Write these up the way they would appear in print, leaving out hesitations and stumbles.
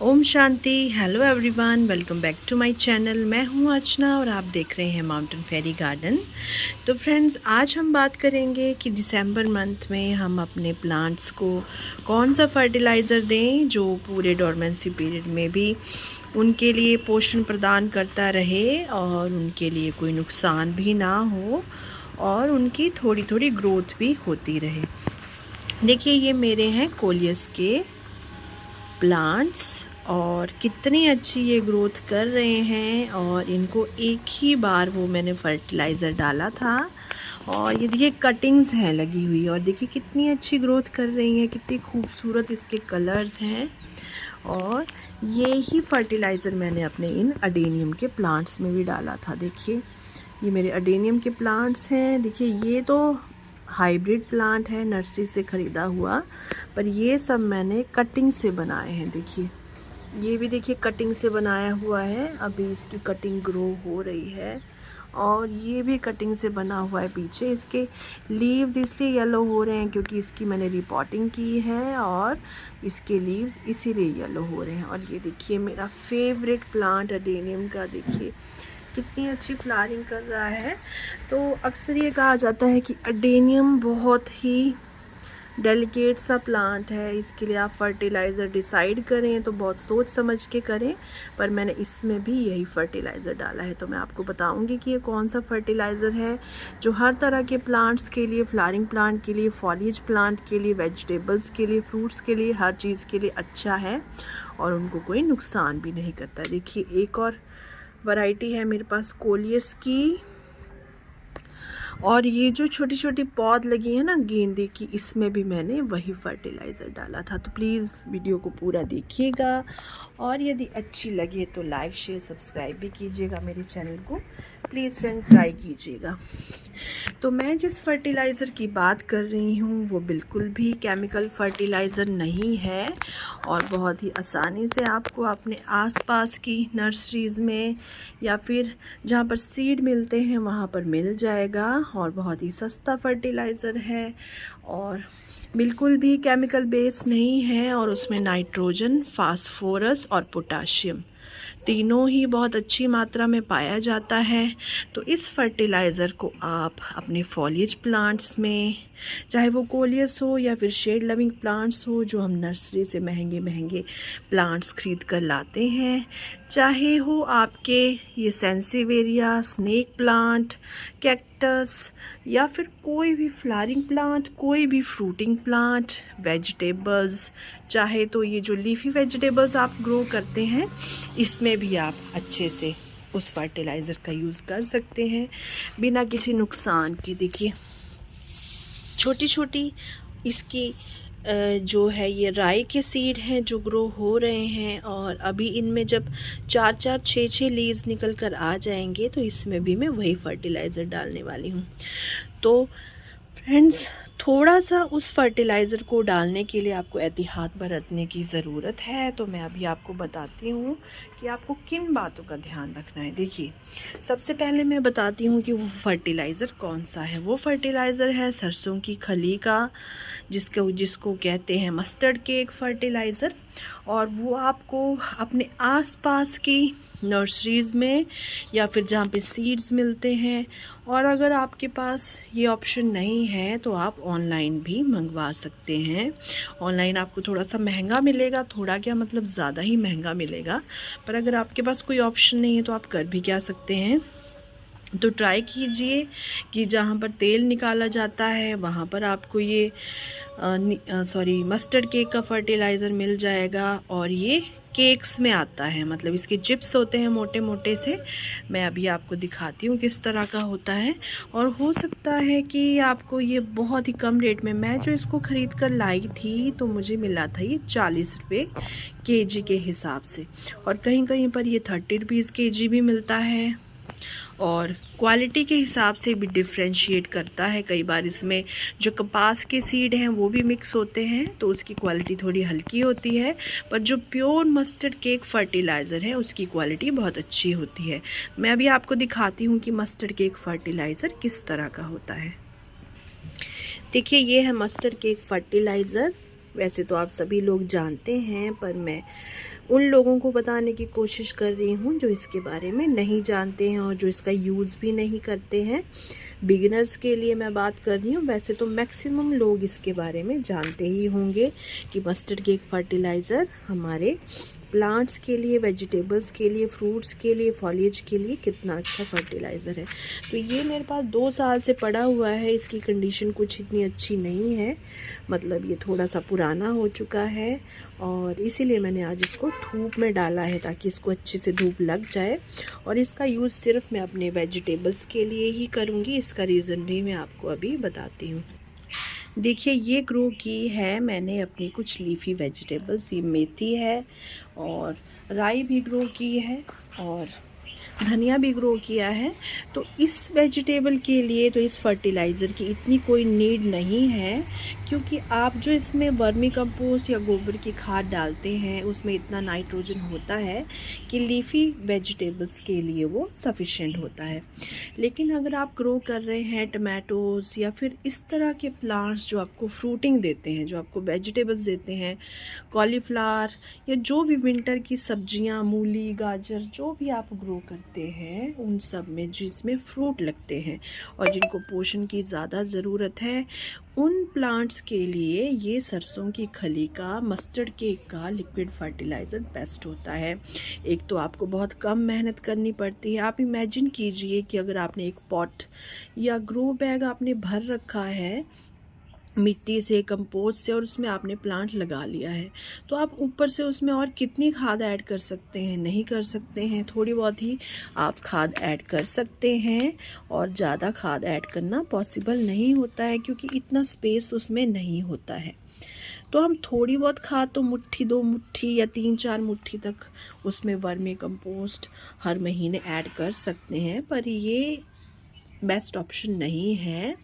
ओम शांति। Hello everyone, welcome back to my channel. मैं हूं अर्चना और आप देख रहे हैं माउंटेन फेरी गार्डन। तो फ्रेंड्स, आज हम बात करेंगे कि दिसंबर मंथ में हम अपने प्लांट्स को कौन सा फर्टिलाइज़र दें जो पूरे डोरमेंसी पीरियड में भी उनके लिए पोषण प्रदान करता रहे और उनके लिए कोई नुकसान भी ना हो और उनकी थोड़ी थोड़ी ग्रोथ भी होती रहे। देखिए, ये मेरे हैं कोलियस के प्लांट्स और कितनी अच्छी ये ग्रोथ कर रहे हैं। और इनको एक ही बार वो मैंने फर्टिलाइज़र डाला था और ये देखिए कटिंग्स हैं लगी हुई और देखिए कितनी अच्छी ग्रोथ कर रही हैं, कितनी खूबसूरत इसके कलर्स हैं। और ये ही फर्टिलाइज़र मैंने अपने इन अडेनियम के प्लांट्स में भी डाला था। देखिए, ये मेरे अडेनियम के प्लांट्स हैं। देखिए, ये तो हाइब्रिड प्लांट है, नर्सरी से ख़रीदा हुआ, पर ये सब मैंने कटिंग से बनाए हैं। देखिए, ये भी देखिए कटिंग से बनाया हुआ है। अभी इसकी कटिंग ग्रो हो रही है और ये भी कटिंग से बना हुआ है। पीछे इसके लीव्स इसलिए येलो हो रहे हैं क्योंकि इसकी मैंने रिपोर्टिंग की है और इसके लीव्स इसीलिए येलो हो रहे हैं। और ये देखिए मेरा फेवरेट प्लांट अडेनियम का, देखिए कितनी अच्छी फ्लावरिंग कर रहा है। तो अक्सर ये कहा जाता है कि अडेनियम बहुत ही डेलिकेट सा प्लांट है, इसके लिए आप फर्टिलाइज़र डिसाइड करें तो बहुत सोच समझ के करें। पर मैंने इसमें भी यही फर्टिलाइज़र डाला है, तो मैं आपको बताऊंगी कि ये कौन सा फर्टिलाइज़र है जो हर तरह के प्लांट्स के लिए, फ्लावरिंग प्लांट के लिए, फॉलिएज प्लांट के लिए, वेजिटेबल्स के लिए, फ्रूट्स के लिए, हर चीज़ के लिए अच्छा है और उनको कोई नुकसान भी नहीं करता। देखिए, एक और वैरायटी है मेरे पास कोलियस की, और ये जो छोटी छोटी पौध लगी है ना गेंदे की, इसमें भी मैंने वही फर्टिलाइज़र डाला था। तो प्लीज़ वीडियो को पूरा देखिएगा और यदि अच्छी लगे तो लाइक शेयर सब्सक्राइब भी कीजिएगा मेरे चैनल को। प्लीज़ फ्रेंड ट्राई कीजिएगा। तो मैं जिस फर्टिलाइज़र की बात कर रही हूँ वो बिल्कुल भी केमिकल फर्टिलाइज़र नहीं है और बहुत ही आसानी से आपको अपने आसपास की नर्सरीज़ में या फिर जहाँ पर सीड मिलते हैं वहाँ पर मिल जाएगा। और बहुत ही सस्ता फर्टिलाइज़र है और बिल्कुल भी केमिकल बेस नहीं है और उसमें नाइट्रोजन, फास्फोरस और पोटाशियम तीनों ही बहुत अच्छी मात्रा में पाया जाता है। तो इस फर्टिलाइज़र को आप अपने फॉलिएज प्लांट्स में, चाहे वो कोलियस हो या फिर शेड लविंग प्लांट्स हो जो हम नर्सरी से महंगे महंगे प्लांट्स खरीद कर लाते हैं, चाहे हो आपके ये सेंसिवेरिया, स्नेक प्लांट, कैक्टस या फिर कोई भी फ्लावरिंग प्लांट, कोई भी फ्रूटिंग प्लांट, वेजिटेबल्स, चाहे तो ये जो लीफी वेजिटेबल्स आप ग्रो करते हैं इसमें भी आप अच्छे से उस फर्टिलाइज़र का यूज़ कर सकते हैं बिना किसी नुकसान के। देखिए, छोटी छोटी इसकी जो है ये राई के सीड हैं जो ग्रो हो रहे हैं और अभी इनमें जब 4-4, 6-6 लीव्स निकल कर आ जाएंगे तो इसमें भी मैं वही फर्टिलाइज़र डालने वाली हूँ। तो फ्रेंड्स, थोड़ा सा उस फर्टिलाइज़र को डालने के लिए आपको एहतियात बरतने की ज़रूरत है। तो मैं अभी आपको बताती हूँ कि आपको किन बातों का ध्यान रखना है। देखिए, सबसे पहले मैं बताती हूँ कि वो फर्टिलाइज़र कौन सा है। वो फर्टिलाइज़र है सरसों की खली का, जिसको कहते हैं मस्टर्ड केक फर्टिलाइज़र। और वो आपको अपने आसपास की नर्सरीज़ में या फिर जहाँ पे सीड्स मिलते हैं, और अगर आपके पास ये ऑप्शन नहीं है तो आप ऑनलाइन भी मंगवा सकते हैं। ऑनलाइन आपको थोड़ा सा महंगा मिलेगा, थोड़ा क्या मतलब ज़्यादा ही महंगा मिलेगा, पर अगर आपके पास कोई ऑप्शन नहीं है तो आप कर भी क्या सकते हैं। तो ट्राई कीजिए कि जहाँ पर तेल निकाला जाता है वहाँ पर आपको ये मस्टर्ड केक का फर्टिलाइज़र मिल जाएगा। और ये केक्स में आता है, मतलब इसके चिप्स होते हैं मोटे मोटे से। मैं अभी आपको दिखाती हूँ किस तरह का होता है। और हो सकता है कि आपको ये बहुत ही कम रेट में, मैं जो इसको ख़रीद कर लाई थी तो मुझे मिला था ये 40 रुपये केजी के हिसाब से, और कहीं कहीं पर ये 30 रुपीज़ केजी भी मिलता है। और क्वालिटी के हिसाब से भी डिफ्रेंशिएट करता है। कई बार इसमें जो कपास के सीड हैं वो भी मिक्स होते हैं तो उसकी क्वालिटी थोड़ी हल्की होती है, पर जो प्योर मस्टर्ड केक फर्टिलाइज़र है उसकी क्वालिटी बहुत अच्छी होती है। मैं अभी आपको दिखाती हूँ कि मस्टर्ड केक फर्टिलाइज़र किस तरह का होता है। देखिए, ये है मस्टर्ड केक फर्टिलाइज़र वैसे तो आप सभी लोग जानते हैं, पर मैं उन लोगों को बताने की कोशिश कर रही हूँ जो इसके बारे में नहीं जानते हैं और जो इसका यूज़ भी नहीं करते हैं। बिगिनर्स के लिए मैं बात कर रही हूँ। वैसे तो मैक्सिमम लोग इसके बारे में जानते ही होंगे कि मस्टर्ड केक फर्टिलाइज़र हमारे प्लांट्स के लिए, वेजिटेबल्स के लिए, फ्रूट्स के लिए, फॉलिएज के लिए कितना अच्छा फर्टिलाइज़र है। तो ये मेरे पास 2 साल से पड़ा हुआ है। इसकी कंडीशन कुछ इतनी अच्छी नहीं है, मतलब ये थोड़ा सा पुराना हो चुका है और इसीलिए मैंने आज इसको धूप में डाला है ताकि इसको अच्छे से धूप लग जाए। और इसका यूज़ सिर्फ मैं अपने वेजिटेबल्स के लिए ही करूँगी। इसका रीज़न भी मैं आपको अभी बताती हूँ। देखिए, ये ग्रो की है मैंने अपनी कुछ लीफी वेजिटेबल्स। ये मेथी है और राई भी ग्रो की है और धनिया भी ग्रो किया है। तो इस वेजिटेबल के लिए तो इस फर्टिलाइज़र की इतनी कोई नीड नहीं है, क्योंकि आप जो इसमें वर्मी कंपोस्ट या गोबर की खाद डालते हैं उसमें इतना नाइट्रोजन होता है कि लीफी वेजिटेबल्स के लिए वो सफिशेंट होता है। लेकिन अगर आप ग्रो कर रहे हैं टमाटोज़ या फिर इस तरह के प्लांट्स जो आपको फ्रूटिंग देते हैं, जो आपको वेजिटेबल्स देते हैं, कॉलीफ्लावर या जो भी विंटर की सब्जियां, मूली, गाजर, जो भी आप ग्रो करते हैं उन सब में जिसमें फ्रूट लगते हैं और जिनको पोषण की ज़्यादा ज़रूरत है, उन प्लांट्स के लिए ये सरसों की खली का मस्टर्ड केक का लिक्विड फर्टिलाइज़र बेस्ट होता है। एक तो आपको बहुत कम मेहनत करनी पड़ती है। आप इमेजिन कीजिए कि अगर आपने एक पॉट या ग्रो बैग आपने भर रखा है मिट्टी से, कंपोस्ट से, और उसमें आपने प्लांट लगा लिया है, तो आप ऊपर से उसमें और कितनी खाद ऐड कर सकते हैं? नहीं कर सकते हैं। थोड़ी बहुत ही आप खाद ऐड कर सकते हैं और ज़्यादा खाद ऐड करना पॉसिबल नहीं होता है क्योंकि इतना स्पेस उसमें नहीं होता है। तो हम थोड़ी बहुत खाद तो मुट्ठी, 2 मुट्ठी या 3-4 मुट्ठी तक उसमें वर्मी कंपोस्ट हर महीने ऐड कर सकते हैं, पर ये बेस्ट ऑप्शन नहीं है।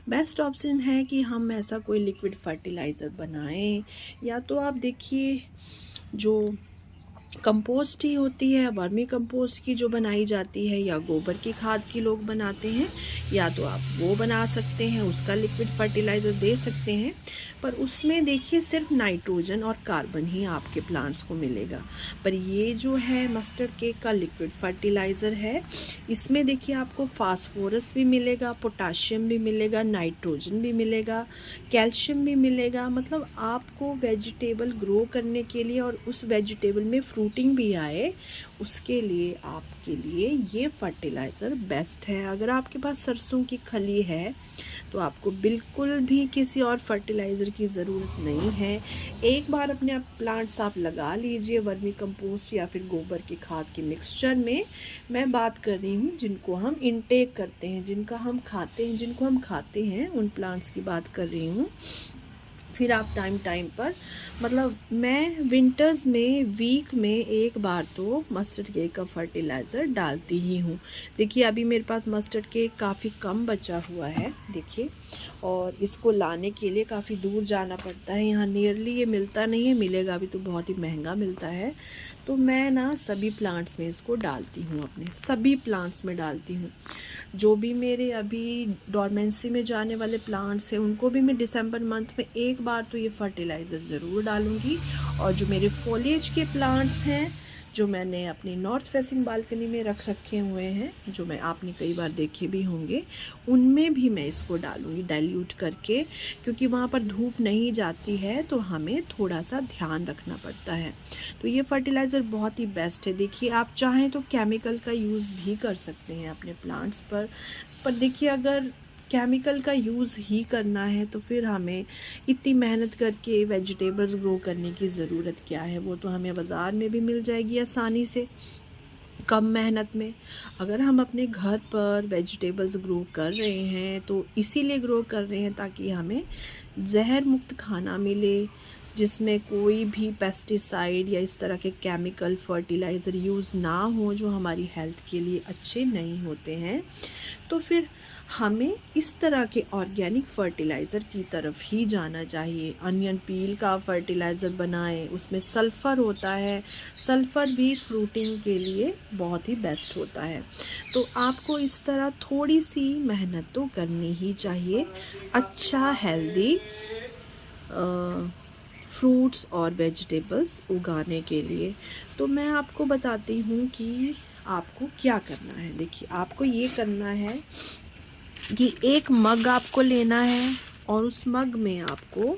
बेस्ट ऑप्शन है कि हम ऐसा कोई लिक्विड फर्टिलाइज़र बनाएं, या तो आप देखिए जो कंपोस्ट ही होती है, वर्मी कंपोस्ट की जो बनाई जाती है, या गोबर की खाद की लोग बनाते हैं, या तो आप वो बना सकते हैं, उसका लिक्विड फर्टिलाइज़र दे सकते हैं। पर उसमें देखिए सिर्फ नाइट्रोजन और कार्बन ही आपके प्लांट्स को मिलेगा। पर ये जो है मस्टर्ड केक का लिक्विड फर्टिलाइज़र है, इसमें देखिए आपको फास्फोरस भी मिलेगा, पोटाशियम भी मिलेगा, नाइट्रोजन भी मिलेगा, कैल्शियम भी मिलेगा। मतलब आपको वेजिटेबल ग्रो करने के लिए और उस वेजिटेबल में फ्रूटिंग भी आए, उसके लिए आपके लिए ये फर्टिलाइज़र बेस्ट है। अगर आपके पास सरसों की खली है तो आपको बिल्कुल भी किसी और फर्टिलाइज़र की ज़रूरत नहीं है। एक बार अपने प्लांट्स आप लगा लीजिए वर्मी कंपोस्ट या फिर गोबर की खाद के मिक्सचर में। मैं बात कर रही हूँ जिनको हम इनटेक करते हैं, जिनको हम खाते हैं उन प्लांट्स की बात कर रही हूँ। फिर आप टाइम पर, मतलब मैं विंटर्स में वीक में एक बार तो मस्टर्ड केक का फर्टिलाइज़र डालती ही हूँ। देखिए अभी मेरे पास मस्टर्ड केक काफ़ी कम बचा हुआ है, देखिए, और इसको लाने के लिए काफ़ी दूर जाना पड़ता है। यहाँ नियरली ये मिलता नहीं है, मिलेगा भी तो बहुत ही महंगा मिलता है। तो मैं ना सभी प्लांट्स में इसको डालती हूँ, अपने सभी प्लांट्स में डालती हूँ। जो भी मेरे अभी डॉर्मेंसी में जाने वाले प्लांट्स हैं उनको भी मैं दिसंबर मंथ में एक बार तो ये फर्टिलाइज़र ज़रूर डालूँगी। और जो मेरे फॉलिएज के प्लांट्स हैं जो मैंने अपनी नॉर्थ फेसिंग बालकनी में रख रखे हुए हैं, जो मैं आपने कई बार देखे भी होंगे, उनमें भी मैं इसको डालूँगी डाइल्यूट करके, क्योंकि वहाँ पर धूप नहीं जाती है तो हमें थोड़ा सा ध्यान रखना पड़ता है। तो ये फर्टिलाइज़र बहुत ही बेस्ट है। देखिए आप चाहें तो केमिकल का यूज़ भी कर सकते हैं अपने प्लांट्स पर देखिए अगर केमिकल का यूज़ ही करना है तो फिर हमें इतनी मेहनत करके वेजिटेबल्स ग्रो करने की ज़रूरत क्या है? वो तो हमें बाज़ार में भी मिल जाएगी आसानी से, कम मेहनत में। अगर हम अपने घर पर वेजिटेबल्स ग्रो कर रहे हैं तो इसीलिए ग्रो कर रहे हैं ताकि हमें जहर मुक्त खाना मिले, जिसमें कोई भी पेस्टिसाइड या इस तरह के केमिकल फर्टिलाइज़र यूज़ ना हो जो हमारी हेल्थ के लिए अच्छे नहीं होते हैं। तो फिर हमें इस तरह के ऑर्गेनिक फर्टिलाइज़र की तरफ ही जाना चाहिए। अनियन पील का फर्टिलाइज़र बनाएं, उसमें सल्फ़र होता है, सल्फ़र भी फ्रूटिंग के लिए बहुत ही बेस्ट होता है। तो आपको इस तरह थोड़ी सी मेहनत तो करनी ही चाहिए अच्छा हेल्दी फ्रूट्स और वेजिटेबल्स उगाने के लिए। तो मैं आपको बताती हूँ कि आपको क्या करना है। देखिए, आपको ये करना है कि एक मग आपको लेना है और उस मग में आपको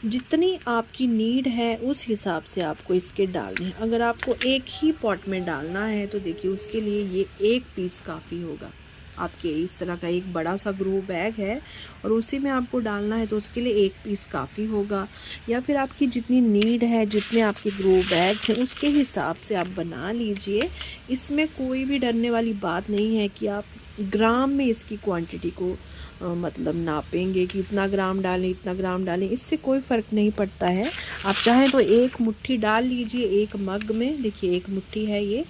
जितनी आपकी नीड है उस हिसाब से आपको इसके डालने हैं। अगर आपको एक ही पॉट में डालना है तो देखिए उसके लिए ये एक पीस काफ़ी होगा। आपके इस तरह का एक बड़ा सा ग्रो बैग है और उसी में आपको डालना है तो उसके लिए एक पीस काफ़ी होगा। या फिर आपकी जितनी नीड है, जितने आपके ग्रो बैग हैं उसके हिसाब से आप बना लीजिए। इसमें कोई भी डरने वाली बात नहीं है कि आप ग्राम में इसकी क्वांटिटी को मतलब नापेंगे कि इतना ग्राम डालें, इतना ग्राम डालें, इससे कोई फ़र्क नहीं पड़ता है। आप चाहें तो एक मुट्ठी डाल लीजिए एक मग में। देखिए एक मुट्ठी है ये,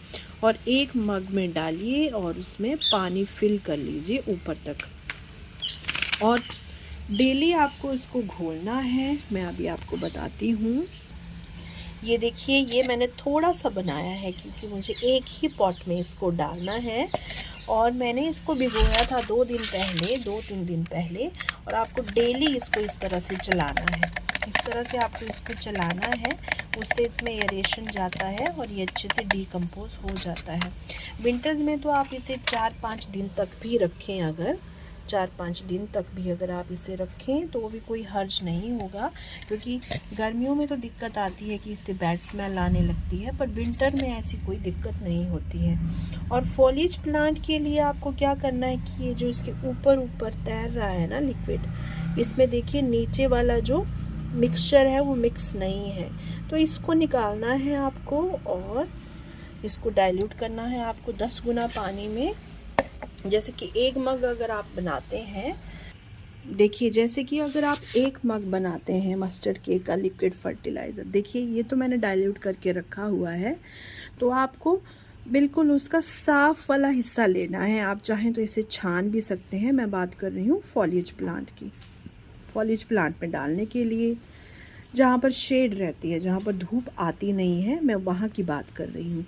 और एक मग में डालिए और उसमें पानी फिल कर लीजिए ऊपर तक। और डेली आपको इसको घोलना है। मैं अभी आपको बताती हूँ। ये देखिए, ये मैंने थोड़ा सा बनाया है क्योंकि मुझे एक ही पॉट में इसको डालना है। और मैंने इसको भिगोया था 2-3 दिन पहले। और आपको डेली इसको इस तरह से चलाना है। इस तरह से आपको इसको चलाना है, उससे इसमें एरेशन जाता है और ये अच्छे से डीकम्पोज हो जाता है। विंटर्स में तो आप इसे 4-5 दिन तक भी रखें, अगर 4-5 दिन तक भी अगर आप इसे रखें तो भी कोई हर्ज नहीं होगा। क्योंकि गर्मियों में तो दिक्कत आती है कि इससे बैड स्मेल आने लगती है, पर विंटर में ऐसी कोई दिक्कत नहीं होती है। और फॉलिएज प्लांट के लिए आपको क्या करना है कि ये जो इसके ऊपर ऊपर तैर रहा है ना लिक्विड, इसमें देखिए नीचे वाला जो मिक्सचर है वो मिक्स नहीं है, तो इसको निकालना है आपको और इसको डाइल्यूट करना है आपको 10 गुना पानी में। जैसे कि एक मग अगर आप बनाते हैं, देखिए जैसे कि अगर आप एक मग बनाते हैं मस्टर्ड केक का लिक्विड फर्टिलाइज़र, देखिए ये तो मैंने डाइल्यूट करके रखा हुआ है। तो आपको बिल्कुल उसका साफ़ वाला हिस्सा लेना है। आप चाहें तो इसे छान भी सकते हैं। मैं बात कर रही हूँ फॉलिएज प्लांट की। फॉलिएज प्लांट में डालने के लिए जहाँ पर शेड रहती है, जहाँ पर धूप आती नहीं है, मैं वहाँ की बात कर रही हूँ।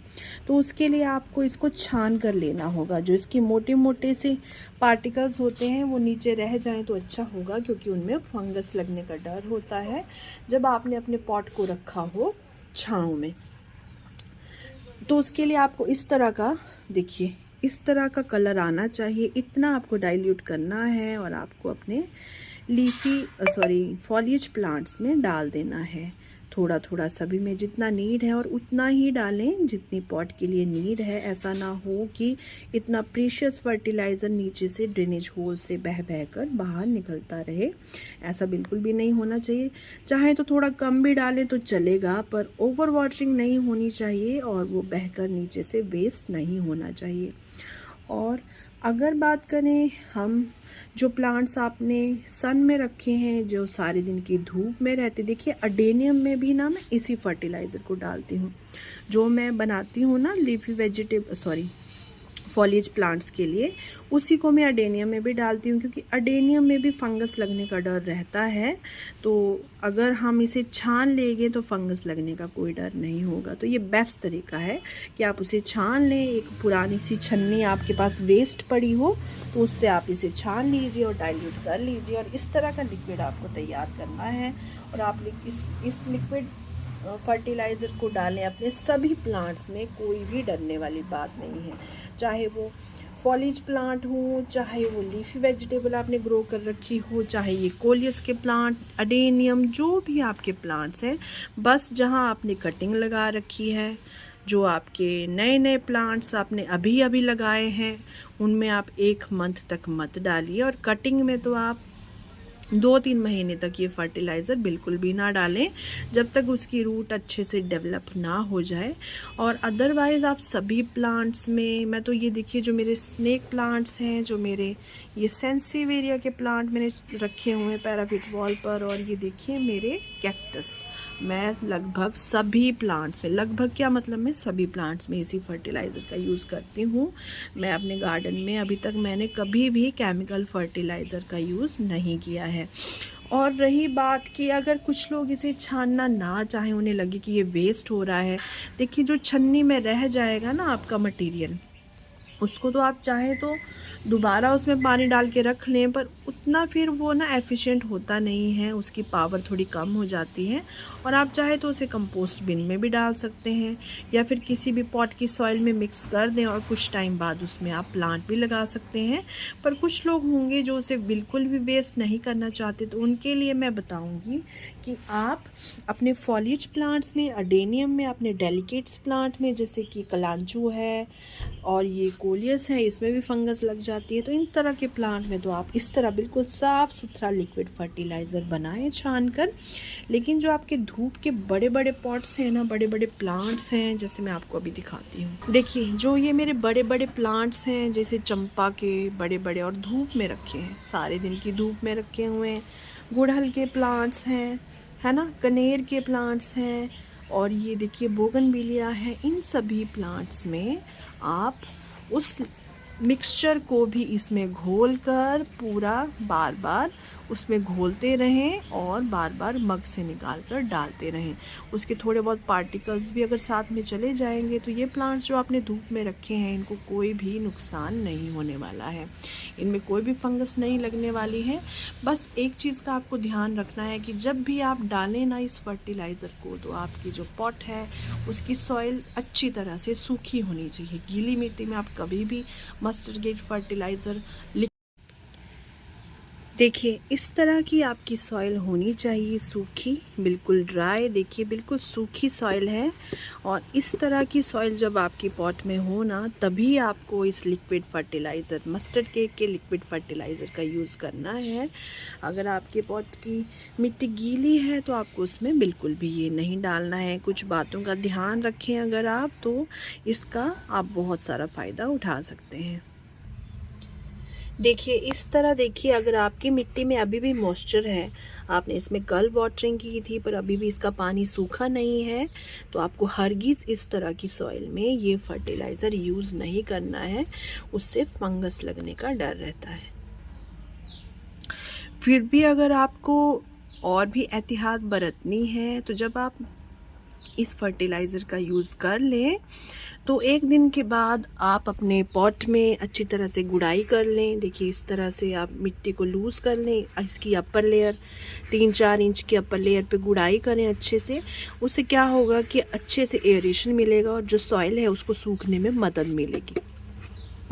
तो उसके लिए आपको इसको छान कर लेना होगा। जो इसके मोटे मोटे से पार्टिकल्स होते हैं वो नीचे रह जाएं तो अच्छा होगा, क्योंकि उनमें फंगस लगने का डर होता है जब आपने अपने पॉट को रखा हो छाँव में। तो उसके लिए आपको इस तरह का, देखिए इस तरह का कलर आना चाहिए, इतना आपको डाइल्यूट करना है और आपको अपने फॉलिएज प्लांट्स में डाल देना है। थोड़ा थोड़ा सभी में जितना नीड है और उतना ही डालें जितनी पॉट के लिए नीड है। ऐसा ना हो कि इतना प्रीशियस फर्टिलाइज़र नीचे से ड्रेनेज होल से बह कर बाहर निकलता रहे, ऐसा बिल्कुल भी नहीं होना चाहिए। चाहे तो थोड़ा कम भी डालें तो चलेगा, पर ओवर वाटरिंग नहीं होनी चाहिए और वो बहकर नीचे से वेस्ट नहीं होना चाहिए। और अगर बात करें हम जो प्लांट्स आपने सन में रखे हैं, जो सारे दिन की धूप में रहते, देखिए अडेनियम में भी ना मैं इसी फर्टिलाइज़र को डालती हूँ। जो मैं बनाती हूँ ना लीफी फॉलिएज प्लांट्स के लिए, उसी को मैं अडेनियम में भी डालती हूँ, क्योंकि अडेनियम में भी फंगस लगने का डर रहता है। तो अगर हम इसे छान लेंगे तो फंगस लगने का कोई डर नहीं होगा। तो ये बेस्ट तरीका है कि आप उसे छान लें। एक पुरानी सी छन्नी आपके पास वेस्ट पड़ी हो तो उससे आप इसे छान लीजिए और डाइल्यूट कर लीजिए, और इस तरह का लिक्विड आपको तैयार करना है। और आप इस लिक्विड फर्टिलाइज़र को डालें अपने सभी प्लांट्स में, कोई भी डरने वाली बात नहीं है। चाहे वो फॉलिएज प्लांट हो, चाहे वो लीफी वेजिटेबल आपने ग्रो कर रखी हो, चाहे ये कोलियस के प्लांट, अडेनियम, जो भी आपके प्लांट्स हैं, बस जहाँ आपने कटिंग लगा रखी है, जो आपके नए नए प्लांट्स आपने अभी अभी लगाए हैं, उनमें आप 1 मंथ तक मत डालिए। और कटिंग में तो आप 2-3 महीने तक ये फर्टिलाइज़र बिल्कुल भी ना डालें, जब तक उसकी रूट अच्छे से डेवलप ना हो जाए। और अदरवाइज़ आप सभी प्लांट्स में, मैं तो ये देखिए जो मेरे स्नेक प्लांट्स हैं, जो मेरे ये सेंसिवेरिया के प्लांट मैंने रखे हुए हैं पैराफिट वॉल पर, और ये देखिए मेरे कैक्टस, मैं लगभग सभी प्लांट्स में, लगभग क्या मतलब मैं सभी प्लांट्स में इसी फर्टिलाइज़र का यूज़ करती हूँ। मैं अपने गार्डन में अभी तक मैंने कभी भी केमिकल फर्टिलाइज़र का यूज़ नहीं किया है। और रही बात कि अगर कुछ लोग इसे छानना ना चाहें, उन्हें लगे कि ये वेस्ट हो रहा है, देखिए जो छन्नी में रह जाएगा ना आपका मटेरियल, उसको तो आप चाहे तो दोबारा उसमें पानी डाल के रख लें, पर उतना फिर वो ना एफिशिएंट होता नहीं है, उसकी पावर थोड़ी कम हो जाती है। और आप चाहे तो उसे कंपोस्ट बिन में भी डाल सकते हैं या फिर किसी भी पॉट की सॉइल में मिक्स कर दें और कुछ टाइम बाद उसमें आप प्लांट भी लगा सकते हैं। पर कुछ लोग होंगे जो उसे बिल्कुल भी वेस्ट नहीं करना चाहते, तो उनके लिए मैं बताऊँगी कि आप अपने फॉलिएज प्लांट्स में, अडेनियम में, अपने डेलिकेट्स प्लांट में जैसे कि कलांचू है और ये कोलियस है, इसमें भी फंगस लग जाती है, तो इन तरह के प्लांट में तो आप इस तरह बिल्कुल साफ़ सुथरा लिक्विड फर्टिलाइज़र बनाएं छान कर। लेकिन जो आपके धूप के बड़े बड़े पॉट्स हैं ना, बड़े बड़े प्लांट्स हैं, जैसे मैं आपको अभी दिखाती हूँ, देखिए जो ये मेरे बड़े बड़े प्लांट्स हैं जैसे चंपा के बड़े बड़े और धूप में रखे हैं, सारे दिन की धूप में रखे हुए हैं, गुड़हल के प्लांट्स हैं, है ना, कनेर के प्लांट्स हैं, और ये देखिए बोगनविलिया है। इन सभी प्लांट्स में आप उस मिक्सचर को भी इसमें घोलकर पूरा बार बार उसमें घोलते रहें और बार बार मग से निकाल कर डालते रहें। उसके थोड़े बहुत पार्टिकल्स भी अगर साथ में चले जाएंगे तो ये प्लांट्स जो आपने धूप में रखे हैं इनको कोई भी नुकसान नहीं होने वाला है, इनमें कोई भी फंगस नहीं लगने वाली है। बस एक चीज़ का आपको ध्यान रखना है कि जब भी आप डालें ना इस फर्टिलाइज़र को, तो आपकी जो पॉट है उसकी सॉइल अच्छी तरह से सूखी होनी चाहिए। गीली मिट्टी में आप कभी भी मस्टर्ड गेट फर्टिलाइज़र देखिए इस तरह की आपकी सॉइल होनी चाहिए, सूखी, बिल्कुल ड्राई। देखिए बिल्कुल सूखी सॉइल है, और इस तरह की सॉइल जब आपकी पॉट में हो ना, तभी आपको इस लिक्विड फर्टिलाइज़र, मस्टर्ड केक के लिक्विड फर्टिलाइज़र का यूज़ करना है। अगर आपके पॉट की मिट्टी गीली है तो आपको उसमें बिल्कुल भी ये नहीं डालना है। कुछ बातों का ध्यान रखें अगर आप, तो इसका आप बहुत सारा फ़ायदा उठा सकते हैं। देखिए इस तरह, देखिए अगर आपकी मिट्टी में अभी भी मॉइस्चर है, आपने इसमें कल वाटरिंग की थी पर अभी भी इसका पानी सूखा नहीं है, तो आपको हरगिज़ इस तरह की सॉइल में ये फर्टिलाइज़र यूज़ नहीं करना है, उससे फंगस लगने का डर रहता है। फिर भी अगर आपको और भी एहतियात बरतनी है, तो जब आप इस फर्टिलाइज़र का यूज़ कर लें तो एक दिन के बाद आप अपने पॉट में अच्छी तरह से गुड़ाई कर लें। देखिए इस तरह से आप मिट्टी को लूज़ कर लें, इसकी अपर लेयर 3-4 इंच की अपर लेयर पे गुड़ाई करें अच्छे से। उससे क्या होगा कि अच्छे से एयरेशन मिलेगा और जो सॉइल है उसको सूखने में मदद मिलेगी।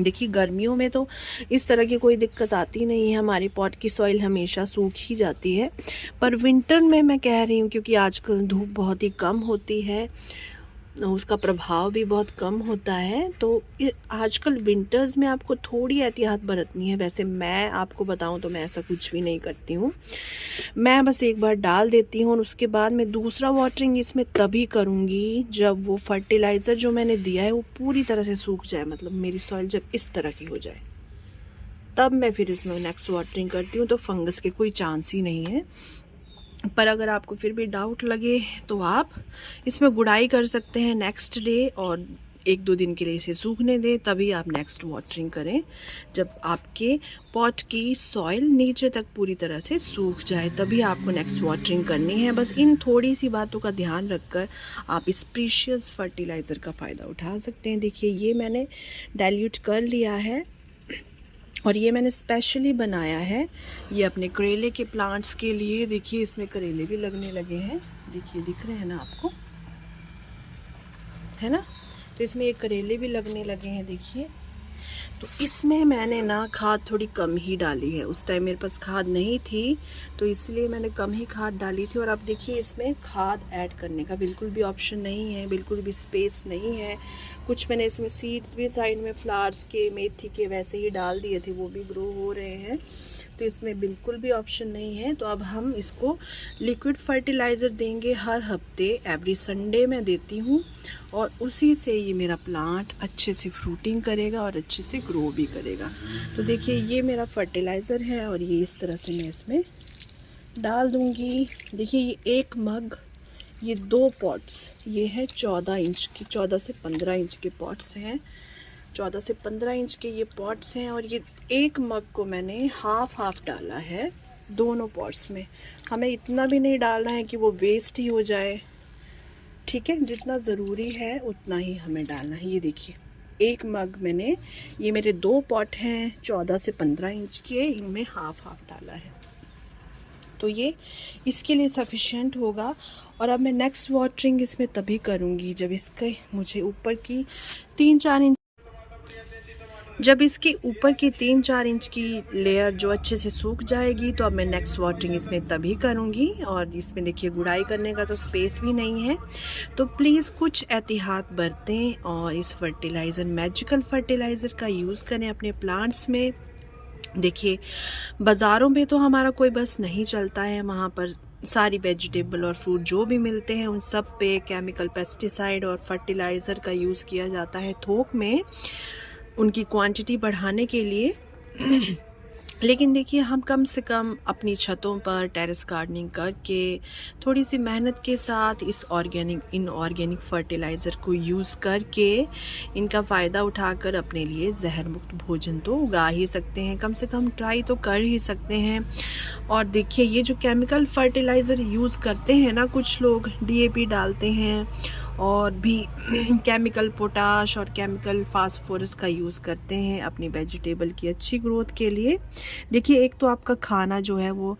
देखिए गर्मियों में तो इस तरह की कोई दिक्कत आती नहीं है, हमारी पॉट की सॉइल हमेशा सूख ही जाती है। पर विंटर में मैं कह रही हूँ, क्योंकि आजकल धूप बहुत ही कम होती है, उसका प्रभाव भी बहुत कम होता है, तो आजकल विंटर्स में आपको थोड़ी एहतियात बरतनी है। वैसे मैं आपको बताऊं तो मैं ऐसा कुछ भी नहीं करती हूँ, मैं बस एक बार डाल देती हूँ और उसके बाद मैं दूसरा वाटरिंग इसमें तभी करूँगी जब वो फर्टिलाइज़र जो मैंने दिया है वो पूरी तरह से सूख जाए, मतलब मेरी सॉइल जब इस तरह की हो जाए, तब मैं फिर इसमें नेक्स्ट वाटरिंग करती हूँ। तो फंगस के कोई चांस ही नहीं है। पर अगर आपको फिर भी डाउट लगे तो आप इसमें गुड़ाई कर सकते हैं नेक्स्ट डे, और 1-2 दिन के लिए इसे सूखने दें, तभी आप नेक्स्ट वाटरिंग करें। जब आपके पॉट की सॉइल नीचे तक पूरी तरह से सूख जाए तभी आपको नेक्स्ट वाटरिंग करनी है। बस इन थोड़ी सी बातों का ध्यान रखकर आप इस प्रीशियस फर्टिलाइज़र का फ़ायदा उठा सकते हैं। देखिए ये मैंने डाइल्यूट कर लिया है और ये मैंने स्पेशली बनाया है ये अपने करेले के प्लांट्स के लिए। देखिए इसमें करेले भी लगने लगे हैं, देखिए दिख रहे हैं ना आपको, है ना, तो इसमें ये करेले भी लगने लगे हैं देखिए। तो इसमें मैंने ना खाद थोड़ी कम ही डाली है, उस टाइम मेरे पास खाद नहीं थी तो इसलिए मैंने कम ही खाद डाली थी। और अब देखिए इसमें खाद ऐड करने का बिल्कुल भी ऑप्शन नहीं है, बिल्कुल भी स्पेस नहीं है। कुछ मैंने इसमें सीड्स भी साइड में फ्लावर्स के, मेथी के वैसे ही डाल दिए थे, वो भी ग्रो हो रहे हैं, तो इसमें बिल्कुल भी ऑप्शन नहीं है। तो अब हम इसको लिक्विड फर्टिलाइज़र देंगे हर हफ्ते, एवरी संडे मैं देती हूँ, और उसी से ये मेरा प्लांट अच्छे से फ्रूटिंग करेगा और अच्छे से ग्रो भी करेगा। तो देखिए ये मेरा फर्टिलाइज़र है और ये इस तरह से मैं इसमें डाल दूँगी। देखिए ये 1 मग, ये 2 पॉट्स, ये है 14 इंच की, 14 से 15 इंच के पॉट्स हैं, 14 से 15 इंच के ये पॉट्स हैं। और ये 1 मग को मैंने हाफ डाला है दोनों पॉट्स में। हमें इतना भी नहीं डालना है कि वो वेस्ट ही हो जाए, ठीक है, जितना ज़रूरी है उतना ही हमें डालना है। ये देखिए एक मग मैंने, ये मेरे 2 पॉट हैं 14 से 15 इंच के, इनमें हाफ डाला है, तो ये इसके लिए सफिशिएंट होगा। और अब मैं नेक्स्ट वाटरिंग इसमें तभी करूँगी जब इसके मुझे ऊपर की 3-4 इंच, जब इसके ऊपर की 3-4 इंच की लेयर जो अच्छे से सूख जाएगी, तो अब मैं नेक्स्ट वाटरिंग इसमें तभी करूँगी। और इसमें देखिए गुड़ाई करने का तो स्पेस भी नहीं है, तो प्लीज़ कुछ एहतियात बरतें और इस फर्टिलाइज़र, मैजिकल फर्टिलाइज़र का यूज़ करें अपने प्लांट्स में। देखिए बाज़ारों में तो हमारा कोई बस नहीं चलता है, वहाँ पर सारी वेजिटेबल और फ्रूट जो भी मिलते हैं उन सब पे केमिकल, पेस्टिसाइड और फर्टिलाइज़र का यूज़ किया जाता है थोक में, उनकी क्वांटिटी बढ़ाने के लिए। लेकिन देखिए हम कम से कम अपनी छतों पर टेरेस गार्डनिंग करके थोड़ी सी मेहनत के साथ इस इनऑर्गेनिक फर्टिलाइज़र को यूज़ करके इनका फ़ायदा उठाकर अपने लिए जहर मुक्त भोजन तो उगा ही सकते हैं, कम से कम ट्राई तो कर ही सकते हैं। और देखिए ये जो केमिकल फर्टिलाइज़र यूज़ करते हैं ना, कुछ लोग DAP डालते हैं और भी केमिकल पोटाश और केमिकल फास्फोरस का यूज़ करते हैं अपनी वेजिटेबल की अच्छी ग्रोथ के लिए। देखिए एक तो आपका खाना जो है वो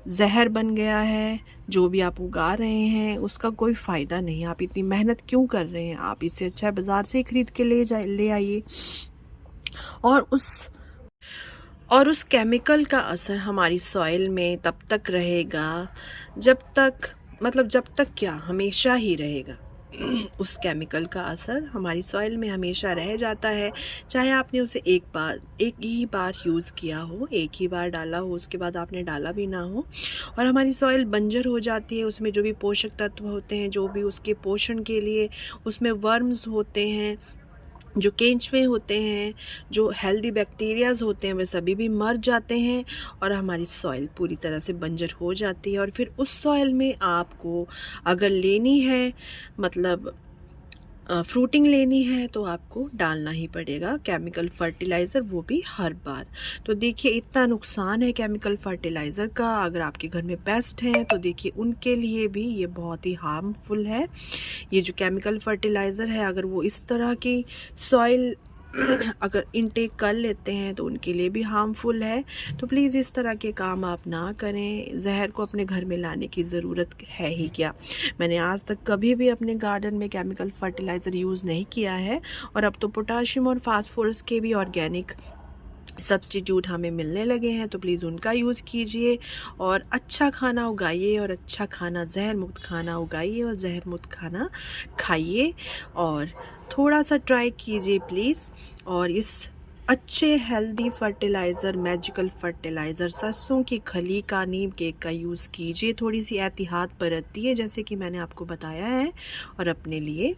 जहर बन गया है, जो भी आप उगा रहे हैं उसका कोई फ़ायदा नहीं, आप इतनी मेहनत क्यों कर रहे हैं, आप इससे अच्छा है बाज़ार से ही खरीद के ले आइए। और उस केमिकल का असर हमारी सॉइल में तब तक रहेगा जब तक क्या, हमेशा ही रहेगा। उस केमिकल का असर हमारी सॉइल में हमेशा रह जाता है, चाहे आपने उसे एक ही बार यूज़ किया हो, एक ही बार डाला हो, उसके बाद आपने डाला भी ना हो, और हमारी सॉइल बंजर हो जाती है। उसमें जो भी पोषक तत्व होते हैं, जो भी उसके पोषण के लिए उसमें वर्म्स होते हैं, जो केंचुए होते हैं, जो हेल्दी बैक्टीरियाज़ होते हैं, वे सभी भी मर जाते हैं और हमारी सॉइल पूरी तरह से बंजर हो जाती है। और फिर उस सॉइल में आपको अगर लेनी है, मतलब फ्रूटिंग लेनी है, तो आपको डालना ही पड़ेगा केमिकल फर्टिलाइज़र, वो भी हर बार। तो देखिए इतना नुकसान है केमिकल फर्टिलाइज़र का। अगर आपके घर में पेस्ट हैं तो देखिए उनके लिए भी ये बहुत ही हार्मफुल है। ये जो केमिकल फर्टिलाइज़र है, अगर वो इस तरह की सॉइल अगर इनटेक कर लेते हैं तो उनके लिए भी हार्मफुल है। तो प्लीज़ इस तरह के काम आप ना करें, जहर को अपने घर में लाने की ज़रूरत है ही क्या। मैंने आज तक कभी भी अपने गार्डन में केमिकल फर्टिलाइज़र यूज़ नहीं किया है, और अब तो पोटाशियम और फास्फोरस के भी ऑर्गेनिक सब्स्टिट्यूट हमें मिलने लगे हैं, तो प्लीज़ उनका यूज़ कीजिए और अच्छा खाना उगाइए, और अच्छा खाना, जहर मुक्त खाना उगाइए और जहर मुक्त खाना खाइए, और थोड़ा सा ट्राई कीजिए प्लीज़। और इस अच्छे हेल्दी फर्टिलाइज़र, मैजिकल फर्टिलाइज़र, सरसों की खली का, नीम केक का यूज़ कीजिए। थोड़ी सी एहतियात बरतिए जैसे कि मैंने आपको बताया है, और अपने लिए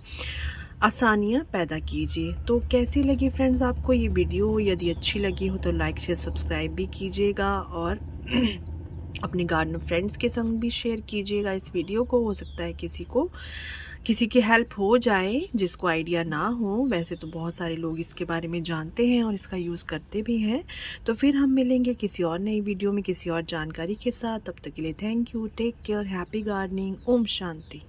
आसानियाँ पैदा कीजिए। तो कैसी लगी फ्रेंड्स आपको ये वीडियो? यदि अच्छी लगी हो तो लाइक शेयर सब्सक्राइब भी कीजिएगा, और अपने गार्डन फ्रेंड्स के संग भी शेयर कीजिएगा इस वीडियो को। हो सकता है किसी की हेल्प हो जाए जिसको आइडिया ना हो। वैसे तो बहुत सारे लोग इसके बारे में जानते हैं और इसका यूज़ करते भी हैं। तो फिर हम मिलेंगे किसी और नई वीडियो में किसी और जानकारी के साथ। तब तक के लिए thank you, take care, happy gardening, ओम शांति।